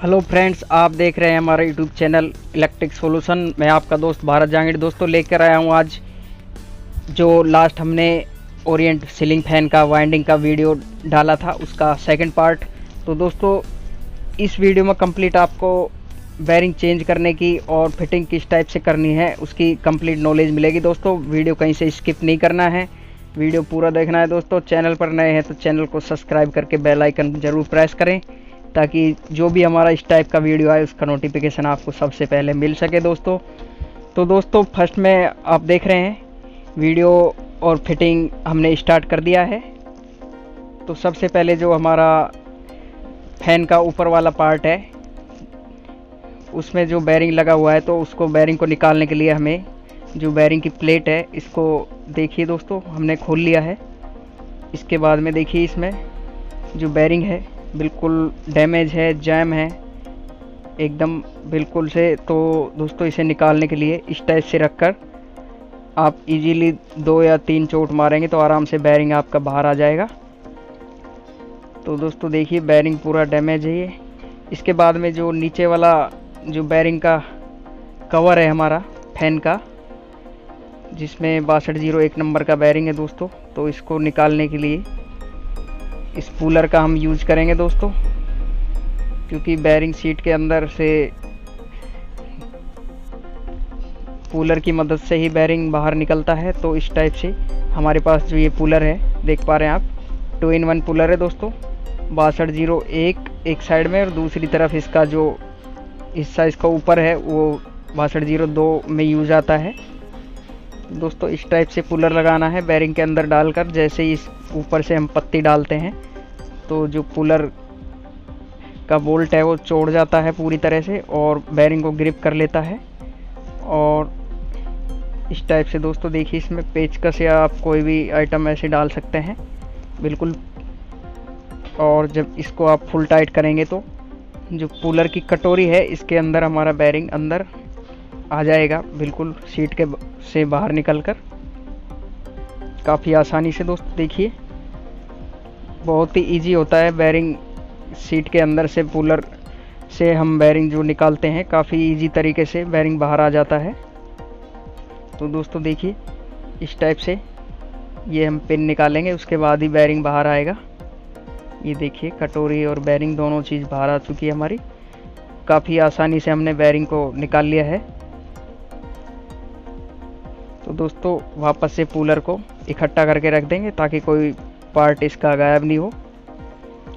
Hello friends, आप देख रहे हैं हमारा यूट्यूब चैनल इलेक्ट्रिक सॉल्यूशन। मैं आपका दोस्त भारत जहांगीर दोस्तों लेकर आया हूं आज जो लास्ट हमने ओरिएंट सीलिंग फैन का वाइंडिंग का वीडियो डाला था उसका सेकंड पार्ट। तो दोस्तों इस वीडियो में कंप्लीट आपको बेरिंग चेंज करने की और फिटिंग किस टाइप से करनी है उसकी कंप्लीट नॉलेज मिलेगी। दोस्तों वीडियो कहीं से स्किप नहीं करना है, वीडियो पूरा देखना है। दोस्तों चैनल पर नए हैं तो चैनल को सब्सक्राइब करके बेल आइकन ज़रूर प्रेस करें ताकि जो भी हमारा इस टाइप का वीडियो आए उसका नोटिफिकेशन आपको सबसे पहले मिल सके। दोस्तों फर्स्ट में आप देख रहे हैं वीडियो और फिटिंग हमने स्टार्ट कर दिया है। तो सबसे पहले जो हमारा फैन का ऊपर वाला पार्ट है उसमें जो बेरिंग लगा हुआ है, तो उसको बेरिंग को निकालने के लिए हमें जो बेरिंग की प्लेट है इसको देखिए दोस्तों हमने खोल लिया है। इसके बाद में देखिए इसमें जो बेरिंग है बिल्कुल डैमेज है, जैम है एकदम बिल्कुल से। तो दोस्तों इसे निकालने के लिए इस टाइप से रखकर आप इजीली 2 या 3 चोट मारेंगे तो आराम से बेरिंग आपका बाहर आ जाएगा। तो दोस्तों देखिए बेरिंग पूरा डैमेज है ये। इसके बाद में जो नीचे वाला जो बेरिंग का कवर है हमारा फैन का, जिसमें 6201 नंबर का बेरिंग है दोस्तों, तो इसको निकालने के लिए इस पुलर का हम यूज करेंगे दोस्तों, क्योंकि बेरिंग सीट के अंदर से पुलर की मदद से ही बेरिंग बाहर निकलता है। तो इस टाइप से हमारे पास जो ये पुलर है देख पा रहे हैं आप, 2-in-1 पुलर है दोस्तों। 6201 एक साइड में और दूसरी तरफ इसका जो हिस्सा इसका ऊपर है वो 6202 में यूज आता है। दोस्तों इस टाइप से पुलर लगाना है बेरिंग के अंदर डालकर। जैसे ही इस ऊपर से हम पत्ती डालते हैं तो जो पुलर का बोल्ट है वो चौड़ जाता है पूरी तरह से और बेरिंग को ग्रिप कर लेता है। और इस टाइप से दोस्तों देखिए इसमें पेचकस या आप कोई भी आइटम ऐसे डाल सकते हैं बिल्कुल। और जब इसको आप फुल टाइट करेंगे तो जो पुलर की कटोरी है इसके अंदर हमारा बेरिंग अंदर आ जाएगा बिल्कुल सीट के से बाहर निकलकर काफ़ी आसानी से। दोस्तों देखिए बहुत ही इजी होता है बेरिंग सीट के अंदर से पुलर से हम बेरिंग जो निकालते हैं, काफ़ी इजी तरीके से बेरिंग बाहर आ जाता है। तो दोस्तों देखिए इस टाइप से ये हम पिन निकालेंगे उसके बाद ही बेरिंग बाहर आएगा। ये देखिए कटोरी और बेरिंग दोनों चीज़ बाहर आ चुकी है हमारी। काफ़ी आसानी से हमने बेरिंग को निकाल लिया है। तो दोस्तों वापस से पुलर को इकट्ठा करके रख देंगे ताकि कोई पार्ट इसका गायब नहीं हो।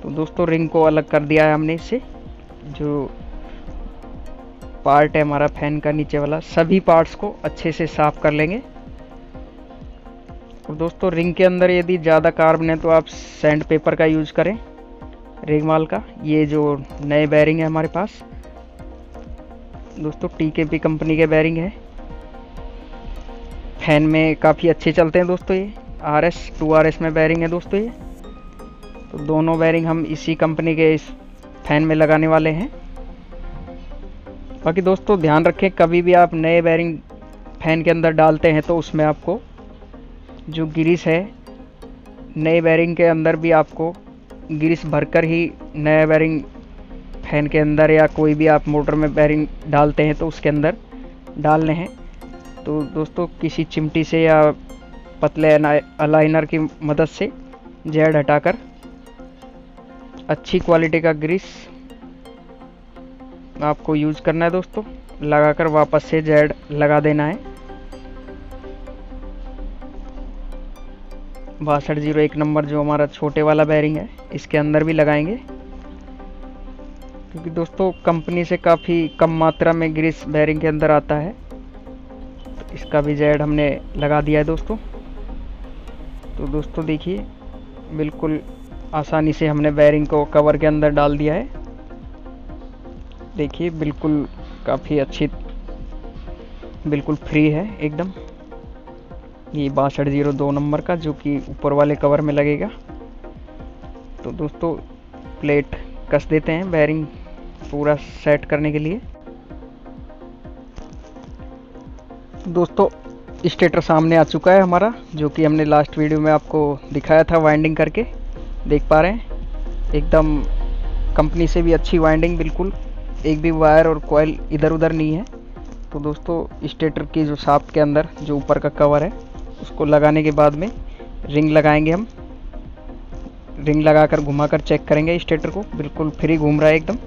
तो दोस्तों रिंग को अलग कर दिया है हमने इससे। जो पार्ट है हमारा फैन का नीचे वाला, सभी पार्ट्स को अच्छे से साफ कर लेंगे। और दोस्तों रिंग के अंदर यदि ज़्यादा कार्बन है तो आप सैंड पेपर का यूज करें, रेगमाल का। ये जो नए बेरिंग है हमारे पास दोस्तों TKP कंपनी के बेरिंग है, फैन में काफ़ी अच्छे चलते हैं दोस्तों। ये RS 2RS में बेरिंग है दोस्तों ये। तो दोनों बेरिंग हम इसी कंपनी के इस फैन में लगाने वाले हैं। बाकी दोस्तों ध्यान रखें कभी भी आप नए बेरिंग फैन के अंदर डालते हैं तो उसमें आपको जो ग्रीस है नए बेरिंग के अंदर भी आपको ग्रीस भरकर ही नया बेरिंग फैन के अंदर या कोई भी आप मोटर में बेरिंग डालते हैं तो उसके अंदर डालने हैं। तो दोस्तों किसी चिमटी से या पतले अलाइनर की मदद से जेड हटाकर अच्छी क्वालिटी का ग्रीस आपको यूज करना है दोस्तों, लगाकर वापस से जेड लगा देना है। 6201 नंबर जो हमारा छोटे वाला बेरिंग है इसके अंदर भी लगाएंगे, क्योंकि दोस्तों कंपनी से काफ़ी कम मात्रा में ग्रीस बेरिंग के अंदर आता है। तो इसका भी जेड हमने लगा दिया है दोस्तों। तो दोस्तों देखिए बिल्कुल आसानी से हमने बेरिंग को कवर के अंदर डाल दिया है। देखिए बिल्कुल काफ़ी अच्छी बिल्कुल फ्री है एकदम। ये 6202 नंबर का जो कि ऊपर वाले कवर में लगेगा। तो दोस्तों प्लेट कस देते हैं बेरिंग पूरा सेट करने के लिए। दोस्तों स्टेटर सामने आ चुका है हमारा, जो कि हमने लास्ट वीडियो में आपको दिखाया था वाइंडिंग करके। देख पा रहे हैं एकदम कंपनी से भी अच्छी वाइंडिंग बिल्कुल एक भी वायर और कॉइल इधर उधर नहीं है। तो दोस्तों स्टेटर की जो शाफ्ट के अंदर जो ऊपर का कवर है उसको लगाने के बाद में रिंग लगाएंगे हम। रिंग लगाकर घुमाकर चेक करेंगे स्टेटर को, बिल्कुल फ्री घूम रहा है एकदम।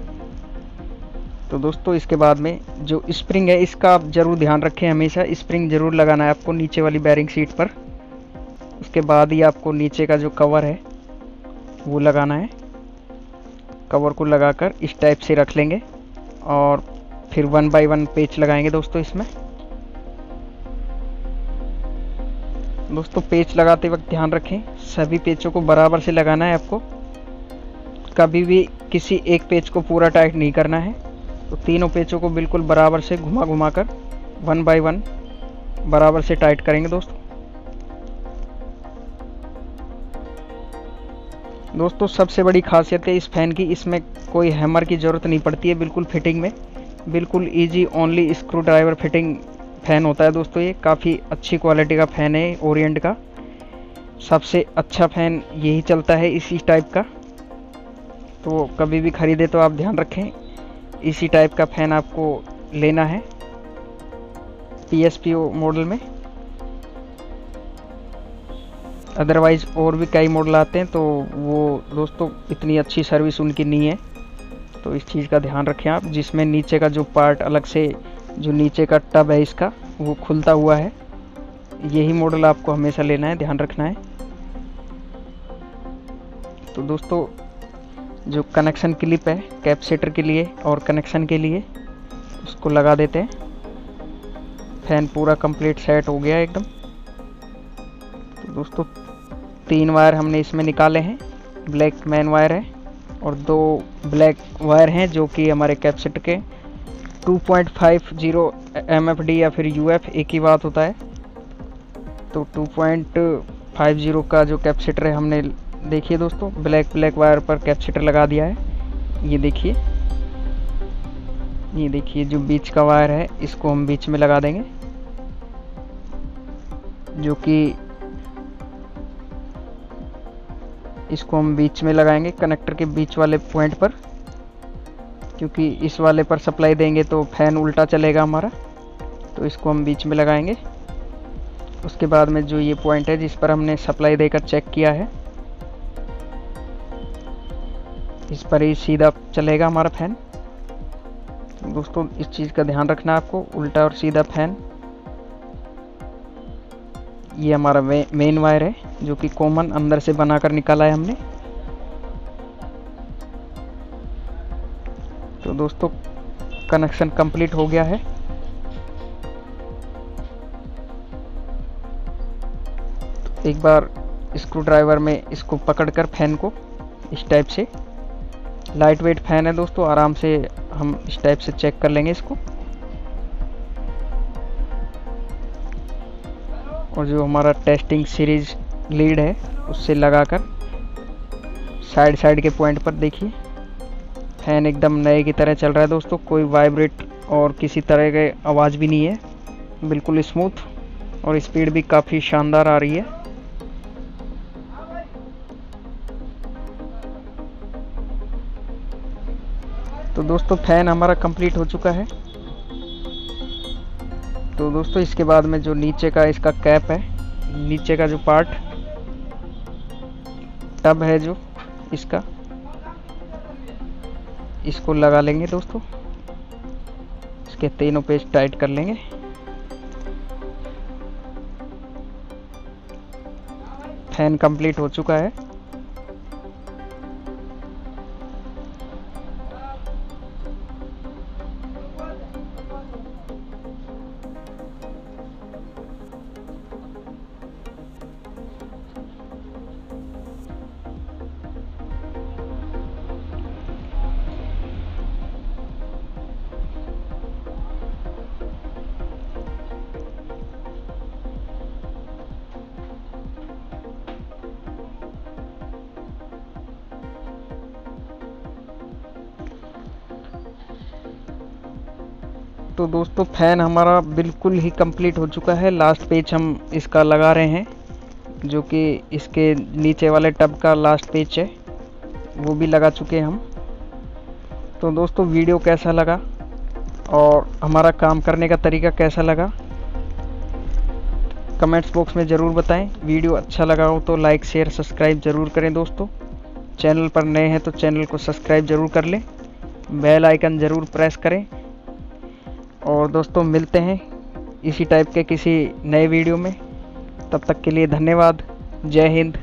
तो दोस्तों इसके बाद में जो स्प्रिंग है इसका आप ज़रूर ध्यान रखें, हमेशा स्प्रिंग ज़रूर लगाना है आपको नीचे वाली बैरिंग सीट पर। उसके बाद ही आपको नीचे का जो कवर है वो लगाना है। कवर को लगाकर इस टाइप से रख लेंगे और फिर 1 बाय 1 पेच लगाएंगे दोस्तों इसमें। दोस्तों पेच लगाते वक्त ध्यान रखें सभी पेचों को बराबर से लगाना है आपको, कभी भी किसी एक पेच को पूरा टाइट नहीं करना है। तो तीनों पेचों को बिल्कुल बराबर से घुमा घुमा कर 1 बाय 1 बराबर से टाइट करेंगे दोस्तों सबसे बड़ी खासियत है इस फैन की, इसमें कोई हैमर की ज़रूरत नहीं पड़ती है, बिल्कुल फिटिंग में बिल्कुल easy only screw driver fitting fan होता है दोस्तों। ये काफ़ी अच्छी क्वालिटी का फ़ैन है, ओरिएंट का सबसे अच्छा फ़ैन यही चलता है इसी टाइप का। तो कभी भी ख़रीदे तो आप ध्यान रखें इसी टाइप का फ़ैन आपको लेना है PSPO मॉडल में। अदरवाइज़ और भी कई मॉडल आते हैं तो वो दोस्तों इतनी अच्छी सर्विस उनकी नहीं है, तो इस चीज़ का ध्यान रखें आप। जिसमें नीचे का जो पार्ट अलग से जो नीचे का टब है इसका वो खुलता हुआ है, यही मॉडल आपको हमेशा लेना है, ध्यान रखना है। तो दोस्तों जो कनेक्शन क्लिप है कैपेसिटर के लिए और कनेक्शन के लिए उसको लगा देते हैं। फैन पूरा कंप्लीट सेट हो गया एकदम। तो दोस्तों 3 वायर हमने इसमें निकाले हैं, ब्लैक मेन वायर है और 2 ब्लैक वायर हैं जो कि हमारे कैपेसिटर के 2.50 MFD या फिर UF एक ही बात होता है। तो 2.50 का जो कैपेसिटर है हमने देखिए दोस्तों ब्लैक वायर पर कैपेसिटर लगा दिया है। ये देखिए जो बीच का वायर है इसको हम बीच में लगा देंगे, जो कि इसको हम बीच में लगाएंगे कनेक्टर के बीच वाले पॉइंट पर, क्योंकि इस वाले पर सप्लाई देंगे तो फैन उल्टा चलेगा हमारा। तो इसको हम बीच में लगाएंगे। उसके बाद में जो ये पॉइंट है जिस पर हमने सप्लाई देकर चेक किया है इस पर ही सीधा चलेगा हमारा फैन। तो दोस्तों इस चीज़ का ध्यान रखना है आपको, उल्टा और सीधा फैन। ये हमारा मेन वायर है जो कि कॉमन अंदर से बनाकर निकाला है हमने। तो दोस्तों कनेक्शन कंप्लीट हो गया है। तो एक बार स्क्रू ड्राइवर में इसको पकड़कर फैन को इस टाइप से, लाइट वेट फैन है दोस्तों, आराम से हम इस टाइप से चेक कर लेंगे इसको। और जो हमारा टेस्टिंग सीरीज लीड है उससे लगाकर साइड के पॉइंट पर देखिए फैन एकदम नए की तरह चल रहा है दोस्तों, कोई वाइब्रेट और किसी तरह के आवाज़ भी नहीं है, बिल्कुल स्मूथ और स्पीड भी काफ़ी शानदार आ रही है। तो दोस्तों फैन हमारा कंप्लीट हो चुका है। तो दोस्तों इसके बाद में जो नीचे का इसका कैप है, नीचे का जो पार्ट टब है जो इसका, इसको लगा लेंगे दोस्तों। इसके तीनों पेच टाइट कर लेंगे। फैन कंप्लीट हो चुका है। तो दोस्तों फैन हमारा बिल्कुल ही कंप्लीट हो चुका है। लास्ट पेच हम इसका लगा रहे हैं, जो कि इसके नीचे वाले टब का लास्ट पेच है, वो भी लगा चुके हैं हम। तो दोस्तों वीडियो कैसा लगा और हमारा काम करने का तरीका कैसा लगा कमेंट्स बॉक्स में ज़रूर बताएं। वीडियो अच्छा लगा हो तो लाइक शेयर सब्सक्राइब ज़रूर करें दोस्तों। चैनल पर नए हैं तो चैनल को सब्सक्राइब ज़रूर कर लें, बेल आइकन ज़रूर प्रेस करें। और दोस्तों मिलते हैं इसी टाइप के किसी नए वीडियो में, तब तक के लिए धन्यवाद। जय हिंद।